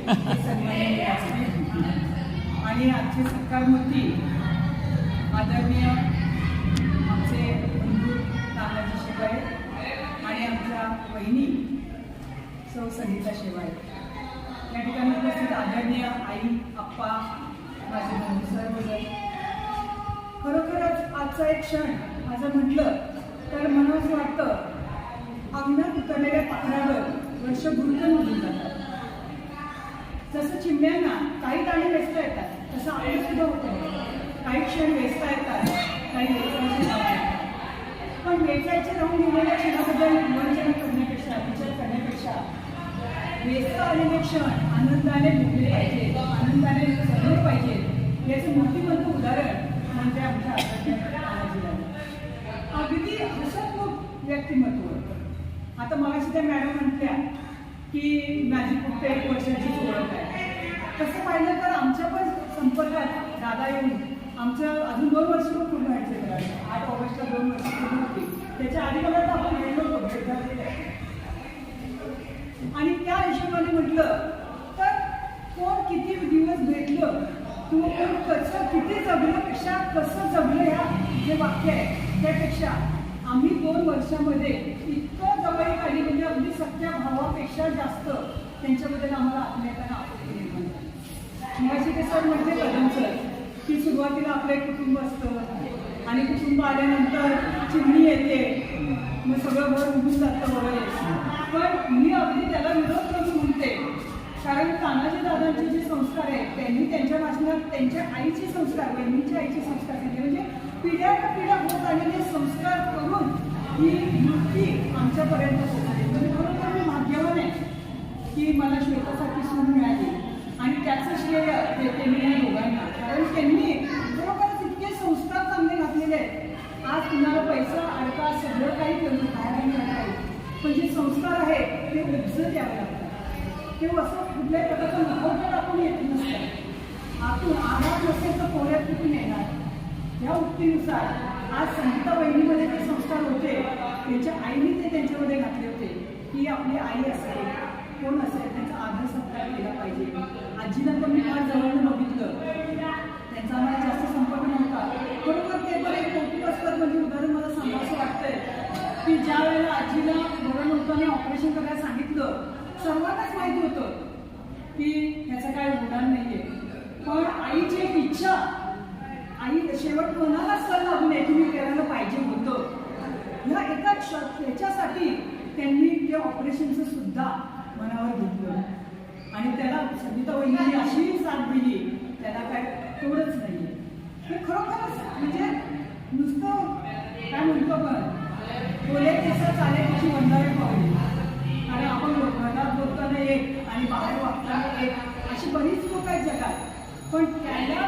सन्माननीय आणि आमचे सत्कारमूर्ती आदरणीय आमचे बंधू तानाजी शेवाळे आणि आमच्या बहिणी सौ संगीता शेवाळे, या ठिकाणी उपस्थित आदरणीय आई, आप्पा, माझे बंधू सर्वजण. खरोखरच आजचा एक क्षण माझं म्हटलं तर मला असं वाटतं अंगणात उतरलेल्या पाखरावर वर्ष गुंतून होऊन जातात. जसं चिमण्यांना काही गाणी वेचता येतात तसं आपलं सुद्धा होतं. काही क्षण वेचता येतात, काही वेचायचे राहतात. पण वेचायचे राहून गेलेल्या क्षणाबद्दल विमर्शन करण्यापेक्षा, विचार करण्यापेक्षा वेचता आलेले क्षण आनंदाने भोगले पाहिजे, आनंदाने जगले पाहिजे याचं मूर्तिमंत उदाहरण म्हणजे आमच्या आजोबांना. अगदी हसतमुख व्यक्तिमत्व. आता मगाशी त्या मॅडम म्हटल्या की माझी फक्त 1 वर्षाचीच ओळख आहे. तसं पाहिलं तर आमच्या पण संपर्कात दादा येऊन आमच्या अजून 2 वर्ष पण पूर्ण व्हायचे. 8 ऑगस्टला 2 वर्ष पूर्ण होती. त्याच्या आधी मला आपण भेटलो होतो, भेट झालेली आहे. आणि त्या हिशोबाने म्हटलं तर कोण किती दिवस भेटलं किंवा कोण कसं किती जगण्यापेक्षा कसं जगलं ह्या जे वाक्य आहे त्यापेक्षा आम्ही 2 वर्षामध्ये इतकं जवळीक आली, म्हणजे अगदी सख्या भावापेक्षा जास्त त्यांच्याबद्दल आम्हाला आत्मीयता आपुलकी निर्माण झाली. मगाशी ते सर म्हटले कदम सर की सुरुवातीला आपलं एक कुटुंब असतं आणि कुटुंब आल्यानंतर चिमणी येते, मग सगळं घर उडून जातं वगैरे. पण मी अगदी त्याला विरोध करून म्हणते, कारण तानाजी दादांचे जे संस्कार आहेत त्यांनी त्यांच्या भाषणात त्यांच्या आईचे संस्कार, बहिणींच्या आईचे संस्कार केले, म्हणजे पिढ्यानपिढ्या होत आलेले संस्कार करून ही वृत्ती आमच्यापर्यंत पोहोचली. म्हणजे खरोखर मी भाग्यवान आहे की मला श्वेतासारखी सून मिळाली आणि त्याचं श्रेय देते मी या दोघांना. कारण त्यांनी खरोखरच इतके संस्कार चांगले घातलेले आहेत. आज तुम्हाला पैसा अडका सगळं काही करून बाहेर नाही, पण जे संस्कार आहेत ते उपजत यावं लागतात. ते असं कुठल्याही प्रकारचं नखवटं टाकून येत नसतं. आतून आधार नसेल तर पोळ्यात कुठून येणार. या उक्तीनुसार आज संगीता बहिणीमध्ये जे संस्कार होते त्यांच्या आईने ते त्यांच्यामध्ये घातले होते की आपली आई असेल, कोण असेल त्यांचा आदर सत्कार केला पाहिजे. आजीला पण मी फार जवळून बघितलं, त्यांचा आम्हाला जास्त संपर्क नव्हता. बरोबर ते पण एक कौतुक असतात. म्हणजे उदाहरण मला सांगावं असं वाटतंय की ज्या वेळेला आजीला बरं नव्हतं ऑपरेशन करायला सांगितलं, सर्वांनाच माहिती होतं की ह्याचं काय उदाहरण नाही आहे. पण आईची एक इच्छा, आई शेवट कोणाला सर लागू नये तुम्ही करायला पाहिजे होतं, ह्या एका ह्याच्यासाठी त्यांनी ते ऑपरेशनचं सुद्धा मनावर घेतलं. आणि त्याला संगीता वहिनीने अशी साथ दिली, त्याला काय तेवढंच नाही आहे. हे खरोखरच म्हणजे नुसतं काय म्हणतो आपण बोले तसं चालेल त्याची वंदारे पावली. कारण आपण घरात बोलताना एक आणि बाहेर वागताना एक, अशी बरीच लोक आहेत जगात. पण त्याला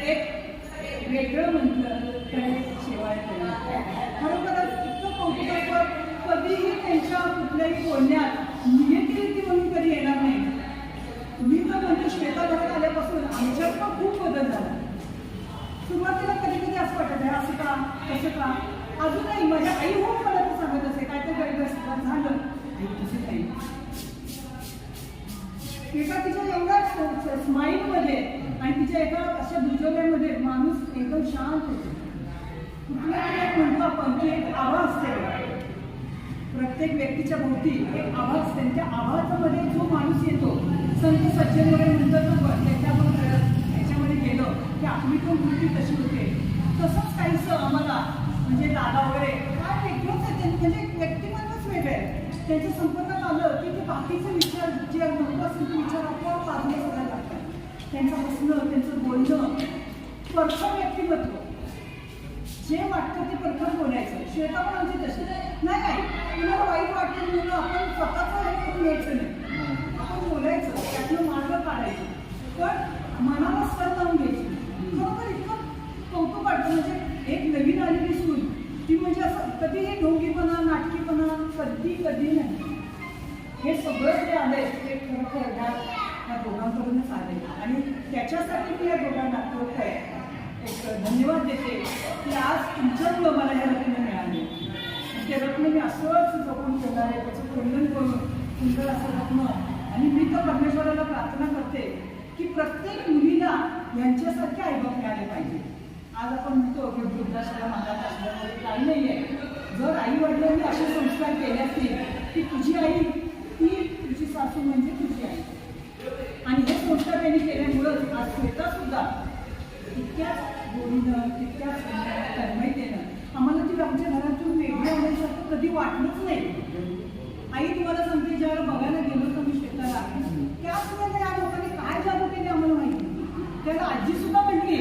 एक वेगळं म्हटलं तर शेवाळे केलं. खरोखरच इतकं कौतुकास्पद. कधीही त्यांच्या कुठल्याही बोलण्यात निगेटिव्हिटी म्हणून कधी येणार नाही. मी तर म्हणतो श्वेता घरात आल्यापासून आमच्यात पण खूप बदल झाला. सुरुवातीला कधी कधी असं वाटत आहे असं का कसं का. अजूनही माझ्या आई होऊन मला ते सांगत असे काय ते गैरसमज झालं आई तसे काही एका तिच्या एवढ्या स्माईलमध्ये आणि तिच्या एका अशा दुजोऱ्यामध्ये माणूस एकदम शांत होतो. कुठल्याही म्हणतो आपण की एक आभा असते प्रत्येक व्यक्तीच्या भोवती, एक आभा असते. त्या आभासामध्ये जो माणूस येतो, संत सज्जन वगैरे म्हणतात पण त्याच्यामध्ये गेलं की आपली पण वृत्ती तशी होते. तसंच काहीसं आम्हाला म्हणजे दादा वगैरे काय वेगळंच आहे. म्हणजे व्यक्तिमत्वच वेगळं आहे. त्यांच्या संपर्कात आलं की ते बाकीचे विचार जे नको असेल ते विचार आपोआप बाजूला करायला लागतात. त्यांचं हसणं, त्यांचं बोलणं, परफेक्ट व्यक्तिमत्व. जे वाटतं ते परफेक्ट बोलायचं. श्वेता पण आमची तशी नाही काय तुम्हाला वाईट वाटतं म्हणून आपण स्वतःचं हे करून घ्यायचं नाही. आपण बोलायचं, त्यातलं मार्ग काढायचं, पण मनाला सर लावून घ्यायची. खरोखर इतकं कौतुक वाटतं. म्हणजे एक नवीन आलेली सून ती म्हणजे असं कधीही ढोंगीपणा, नाटकीपणा कधी नाही. हे सगळं जे आलंय ते खरोखर ह्या दोघांकडूनच आले. आणि त्याच्यासाठी मी या दोघांना एक धन्यवाद देते की आज तुमच्यामुळं मला हे रत्न मिळाले. ते रत्न मी असंच जपून ठेवणार आहे, त्याचं खंडन करून सुंदर असं रत्न. आणि मी तर परमेश्वराला प्रार्थना करते सांगते की प्रत्येक मुलीला यांच्यासारखे आईबाप मिळाले पाहिजे. आज आपण म्हणतो की वृद्धाश्रम अनाथ आश्रमामध्ये काही नाही आहे. जर आई वडिलांनी असे संस्कार केले असतील की तुझी आई ती तुझी सासू म्हणजे तुझी आई, आणि हे संस्कार त्यांनी केल्यामुळंच आज श्वेता सुद्धा तितक्याच गोडीनं तितक्याच तन्मयतेनं आम्हाला ती आमच्या घरातून वेगळी होण्यासारखं कधी वाटलंच नाही. आई तुम्हाला सांगते, ज्यावेळेला बघायला गेलो तर मी श्वेताला त्याच वेळेला या लोकांनी काय जादू केली आम्हाला माहिती. त्याला आजी सुद्धा म्हटली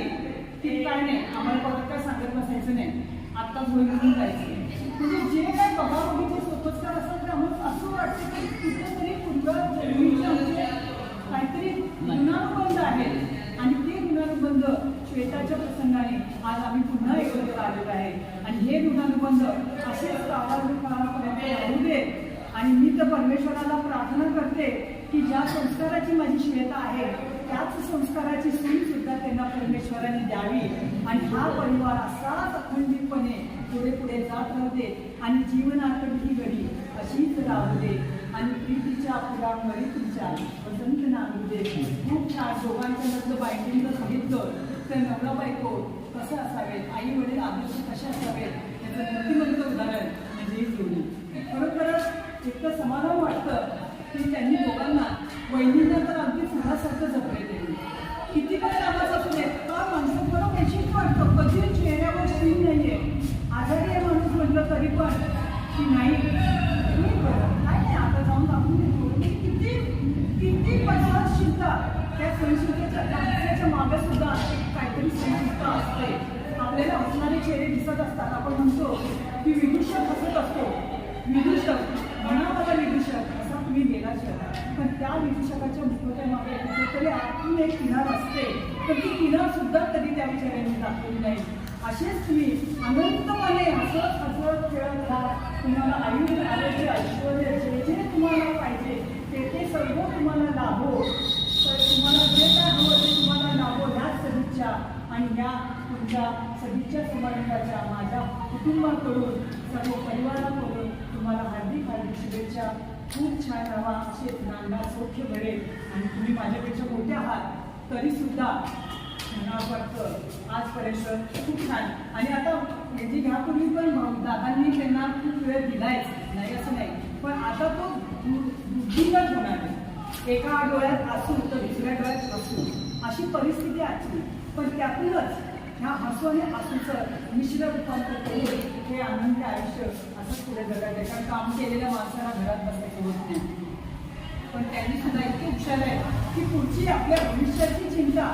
की काय नाही, आम्हाला परत काय सांगत बसायचं नाही, आत्ताच होईल म्हणून जायचं. म्हणजे जे काय बघाबघीचे सोपस्कार असतात ते आम्हाला असं वाटतं की कुठेतरी पूर्वीच्या काहीतरी गुणानुबंध आहेत, आणि ते गुणानुबंध श्वेताच्या प्रसंगाने आज आम्ही पुन्हा एकत्र आलेलो आहे. आणि हे गुणानुबंध असेच काळापर्यंत राहू दे. आणि मी तर परमेश्वराला प्रार्थना करते की ज्या संस्काराची माझी श्वेता आहे त्याच संस्काराची सून सुद्धा त्यांना परमेश्वराने द्यावी, आणि हा परिवार असाच अखंडितपणे पुढे पुढे जात राहू दे, आणि जीवनातली ही घडी अशीच राहू दे, आणि प्रीतीच्या फुलांमध्ये तुमच्या वसंत नांदू दे. खूप छान दोघांच्या मधलं बायडिंग जर बघितलं तर नवरा बायको कसं असावेत, आई वडील आदर्श कसे असावेत त्याचं मूर्तिमंत उदाहरण म्हणजे ही जोडी. खरोखरच इतकं समाधान वाटतं की त्यांनी दोघांना वहिनींना तर अगदी फुलासारखं जपले त्यांनी. किती पण कामाचं असू दे का माणसं थोडं पेशीच वाटतं, कधी चेहऱ्यावर स्क्रीन नाहीये. आजारी आहे माणूस म्हटलं तरी पण की नाही काय नाही आता जाऊन दाखवून देतो. किती किती पदार्थ शिकतात त्या संस्कृतीच्या मागे सुद्धा काहीतरी संस्कृत असते. आपल्याला हसणारे चेहरे दिसत असतात. आपण म्हणतो की विदूषक हसत असतो, विदूषक म्हणा मला विदूषक असा तुम्ही गेला शकता, पण त्या विदूषकाच्या मुखवट्यामागे कुठेतरी आतून एक किनार असते, तर ती किनार सुद्धा कधी त्या विचारांनी दाखवली नाही. असेच तुम्ही अनंतपणे हसत हसत खेळत राहा. तुम्हाला आयुष्य आरोग्य ऐश्वर्य जे जे तुम्हाला पाहिजे ते सर्व तुम्हाला लाभो. तर तुम्हाला जे काय हवं ते तुम्हाला लाभो. ह्याच सदिच्छा आणि ह्या तुमच्या सदिच्छा समारंभाच्या माझ्या कुटुंबाकडून सर्व परिवाराकडून तुम्हाला हार्दिक हार्दिक शुभेच्छा. खूप छान राहा, असेच नांदा सौख्य मिळेल. आणि तुम्ही माझ्यापेक्षा मोठे आहात तरी सुद्धा मला वाटतं आजपर्यंत खूप छान. आणि आता म्हणजे ह्यापूर्वी पण दादांनी त्यांना खूप वेळ दिलायच नाही असं नाही, पण आता तो बुद्धिगत होणार आहे. एका डोळ्यात असू तर दुसऱ्या डोळ्यात असू अशी परिस्थिती आजची, पण त्यातूनच ह्या हसू आणि हसूचं मिश्र रूपांतर करून हे आनंदी आयुष्य असंच पुढे जगायचं. कारण काम केलेल्या माणसाला घरात बसायचं होत नाही, पण त्यांनी सुद्धा इतके हुशार आहे की पुढची आपल्या भविष्याची चिंता,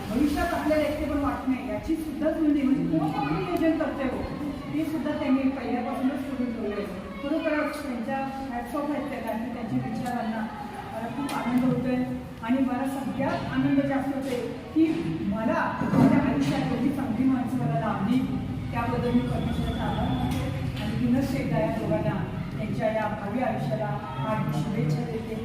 भविष्यात आपल्याला एकटे पण वाटत नाही याची सुद्धा जुळणी म्हणजे कोण आपण नियोजन करते हो ते सुद्धा त्यांनी पहिल्यापासूनच करून ठेवले. खरोखरच त्यांच्या हॅट्स ऑफ आहेत त्याला आणि त्यांच्या विचारांना मला खूप आनंद होतोय. आणि मला सगळ्यात आनंद जास्त होते की मला माझ्या आयुष्यात एवढी चांगली माणसं मला लाभली, त्याबद्दल मी परमेश्वराचा आभार मानते. आणि पुनश्च एकदा या दोघांना त्यांच्या या भावी आयुष्याला हार्दिक शुभेच्छा देते.